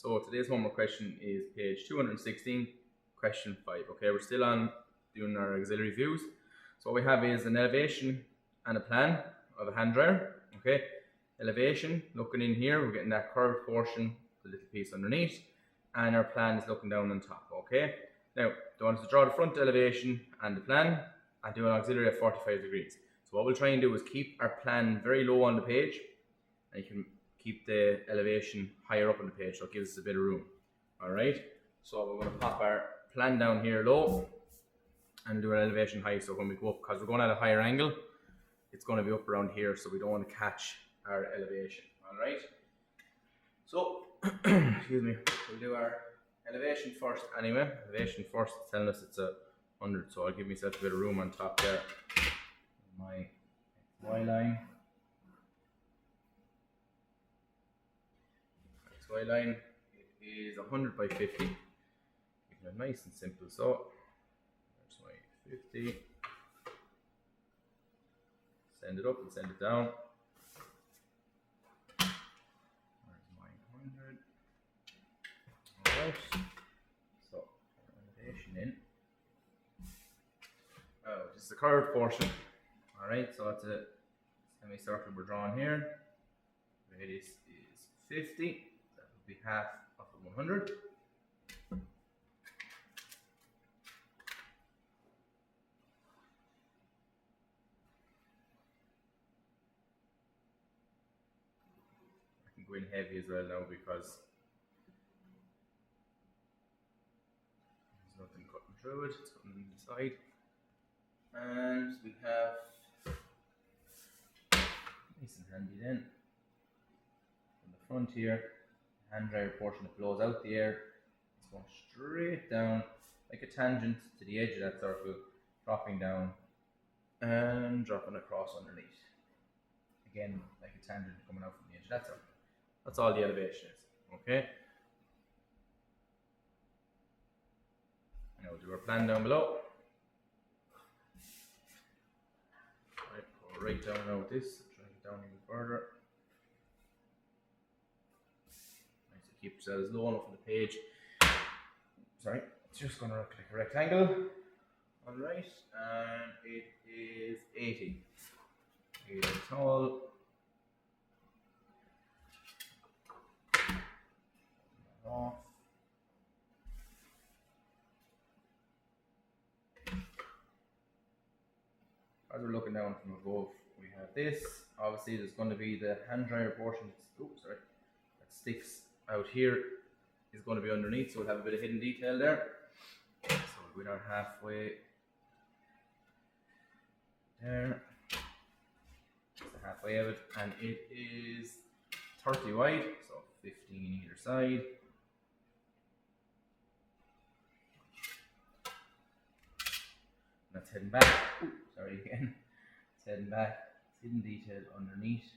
So today's homework question is page 216, question 5. Okay, we're still on doing our auxiliary views. So what we have is an elevation and a plan of a hand dryer. Okay, elevation, looking in here, we're getting that curved portion, the little piece underneath, and our plan is looking down on top. Okay, now I want us to draw the front elevation and the plan and do an auxiliary at 45 degrees. So what we'll try and do is keep our plan very low on the page, and you can keep the elevation higher up on the page, so it gives us a bit of room. Alright, so we're going to pop our plan down here low and do our elevation high, so when we go up, because we're going at a higher angle, it's going to be up around here, so we don't want to catch our elevation. Alright, so excuse me, we'll do our elevation first anyway. Elevation first, it's telling us it's a 100, so I'll give myself a bit of room on top there. My Y line. Y line is 100 by 50. Keeping it nice and simple. So there's my 50. Send it up and send it down. There's my 100. Alright. So elevation in. Oh, this is the curved portion. Alright, so it's a semicircle we're drawing here. Radius is 50. Be half of the 100. I can go in heavy as well now because there's nothing cutting through it, it's cutting inside. And we have nice and handy then from the front here. Hand dryer portion that blows out the air, it's going straight down like a tangent to the edge of that circle, dropping down and dropping across underneath. Again, like a tangent coming out from the edge of that circle. That's all the elevation is. Okay. Now we'll do our plan down below. Right, go right down now with this, try to get down even further. Keep yourselves low enough on the page. Sorry, it's just going to look like a rectangle. Alright, and it is 80. 80 tall. Off. As we're looking down from above, we have this. Obviously, there's going to be the hand dryer portion. Oops, sorry, that sticks out here is going to be underneath, so we'll have a bit of hidden detail there. So we'll go down halfway there. That's the halfway of it, and it is 30 wide, so 15 either side. And that's heading back. Ooh, sorry again. It's heading back. It's hidden detail underneath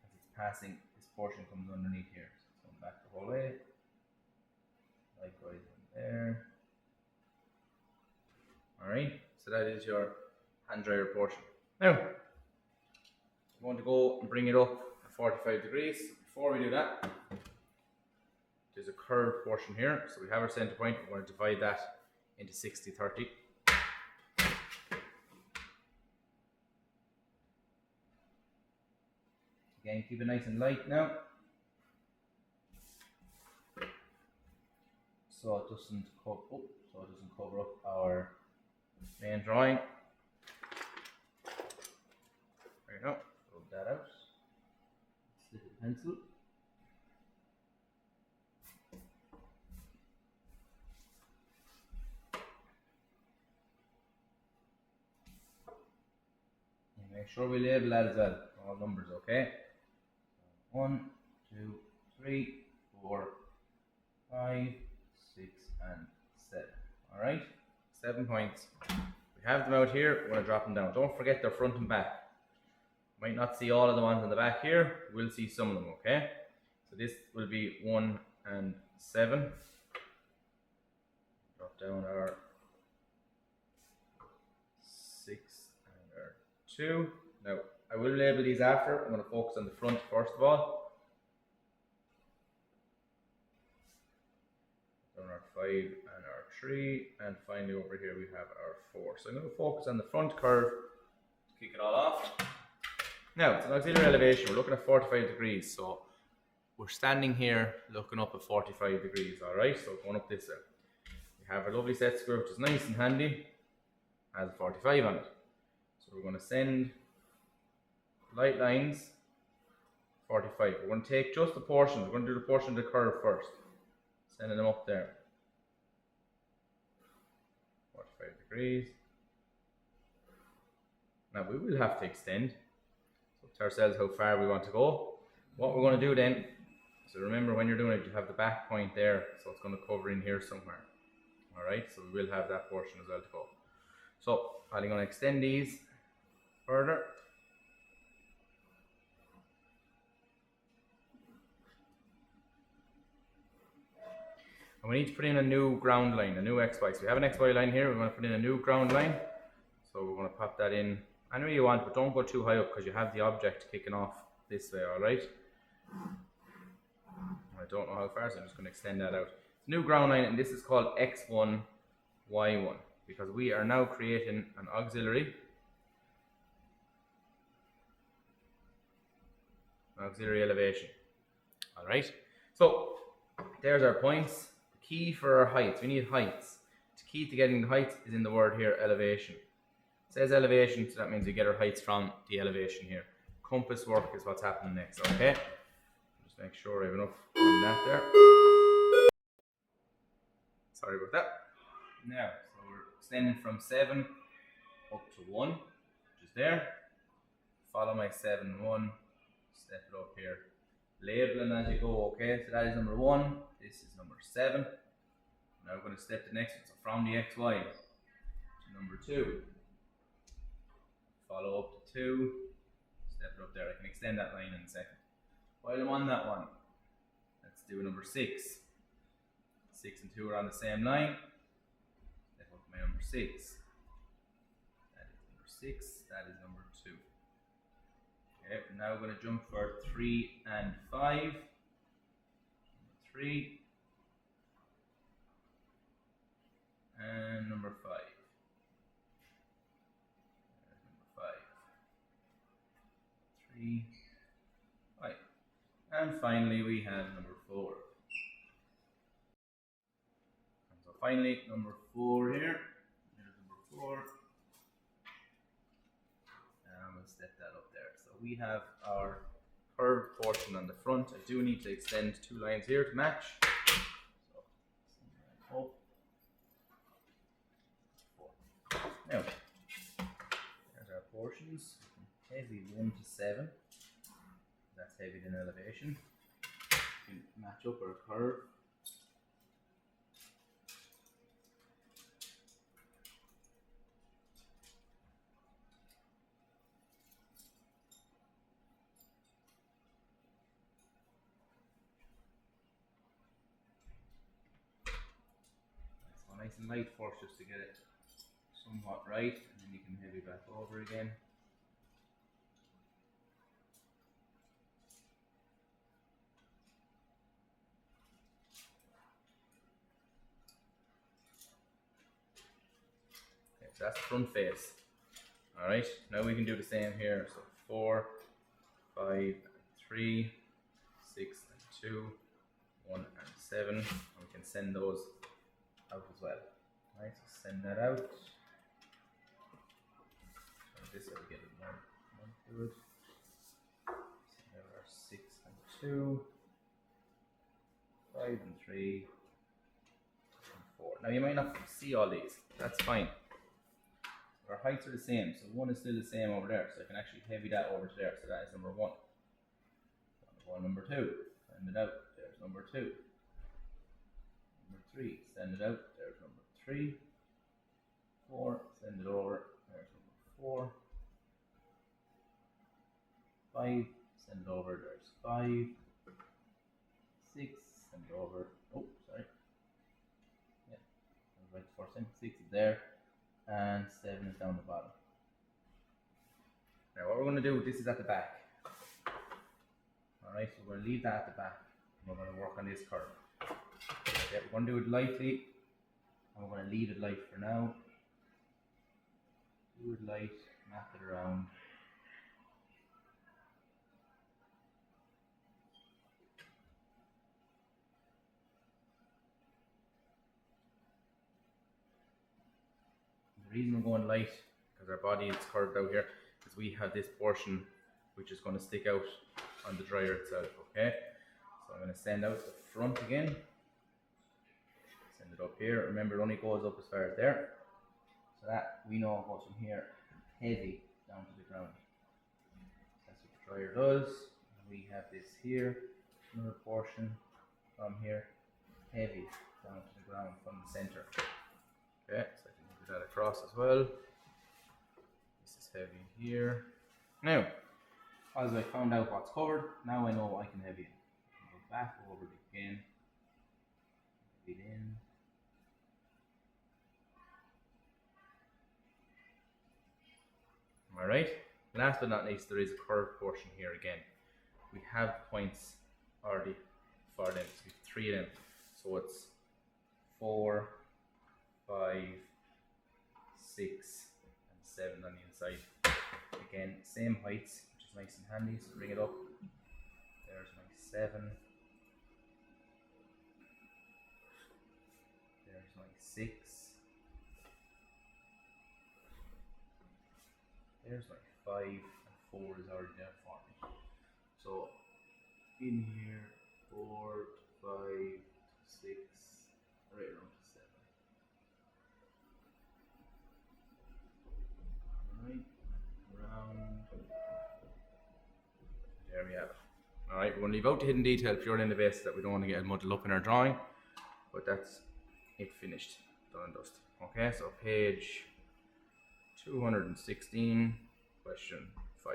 as it's passing. Portion comes underneath here, so it's going back the whole way. Likewise in there. Alright, so that is your hand dryer portion. Now, I'm going to go and bring it up at 45 degrees. Before we do that, there's a curved portion here, so we have our center point. We're going to divide that into 60-30. Again, keep it nice and light now, so it doesn't cover up our main drawing. There you go. Rub that out. Slip a pencil. And make sure we label that as well. All numbers, okay? 1, 2, 3, 4, 5, 6, and 7. Alright, 7 points. We have them out here, we're going to drop them down. Don't forget they're front and back. Might not see all of the ones on the back here, we'll see some of them, okay? So this will be 1 and 7. Drop down our 6 and our 2. Now, I will label these after. I'm going to focus on the front first of all. 5 and our 3, and finally over here we have our 4. So I'm going to focus on the front curve to kick it all off. Now, it's an auxiliary elevation. We're looking at 45 degrees, so we're standing here looking up at 45 degrees, alright? So going up this way. We have a lovely set square, which is nice and handy, has a 45 on it. So we're going to send light lines 45. We're going to take just the portions. We're going to do the portion of the curve first. Sending them up there. 45 degrees. Now we will have to extend. It's up to ourselves how far we want to go. What we're going to do then, so remember when you're doing it, you have the back point there. So it's going to cover in here somewhere. Alright, so we will have that portion as well to go. So I'm going to extend these further. And we need to put in a new ground line, a new XY. So we have an XY line here, we want to put in a new ground line. So we're going to pop that in anywhere you want, but don't go too high up because you have the object kicking off this way, alright? I don't know how far, so I'm just going to extend that out. It's a new ground line, and this is called X1, Y1, because we are now creating an auxiliary elevation. Alright, so there's our points. The key for our heights, we need heights. The key to getting the heights is in the word here, elevation. It says elevation, so that means we get our heights from the elevation here. Compass work is what's happening next, okay? Just make sure I have enough on that there. Sorry about that. Now, so we're extending from 7 up to 1, which is there. Follow my 7, 1, step it up here. Labeling as you go, okay? So that is number 1, this is number 7. Now we're going to step the next one, so from the XY to number 2. Follow up to 2, step it up there. I can extend that line in a second. While I'm on that one, let's do number 6. 6 and 2 are on the same line. Step up to my number 6. That is number 6, that is number 2. Okay, now we're going to jump for 3 and 5. Number 3. And number 5. There's number 5. 3, 5. And finally we have number 4. And so finally number 4 here. There's number 4. And we'll step that up there. So we have our curved portion on the front. I do need to extend 2 lines here to match. So send that up. 4. Now, there's our portions. Heavy 1 to 7. That's heavy in elevation. We can match up our curve. So nice and light first, just to get it somewhat right, and then you can heavy back over again. Okay, so that's the front face. Alright, now we can do the same here. So 4, 5, 3, 6, and 2, 1 and 7. And we can send those out as well. Alright, so send that out. This way we get it more good. So there are 6 and 2, 5 and 3, and 4. Now you might not see all these, that's fine. Our heights are the same, so 1 is still the same over there, so I can actually heavy that over to there, so that is number 1. Number 2, send it out, there's number 2. Number 3, send it out, there's number 3. 4, send it over, there's number 4. 5, send it over, there's 5. 6, send it over, oh, sorry. Yeah, I was right the first time. 6 is there, and 7 is down the bottom. Now what we're going to do, this is at the back. Alright, so we're going to leave that at the back, and we're going to work on this curve. Yeah, we're going to do it lightly, and we're going to leave it light for now. Do it light, map it around. The reason we're going light, because our body is curved out here, is we have this portion which is going to stick out on the dryer itself, okay? So I'm going to send out the front again. Send it up here. Remember, it only goes up as far as there. So that we know goes from here heavy down to the ground. That's what the dryer does. We have this here, another portion from here, heavy down to the ground from the center. Okay, so I can move that across as well. This is heavy here. Now, as I found out what's covered, now I know I can heavy in. Go back over it again. Heavy it in. Alright, last but not least, there is a curved portion here again. We have points already for them, so we have 3 of them. So it's 4, 5, 6, and 7 on the inside. Again, same heights, which is nice and handy, so bring it up. There's my 7. There's my 6. There's my 5, and 4 is already there for me. So in here, 4, 5, 6, right around to 7. Alright, around. There we have it. Alright, we're going to leave out the hidden detail purely in the base that we don't want to get muddled up in our drawing. But that's it finished, done and dusted. Okay, so page 216, question 5.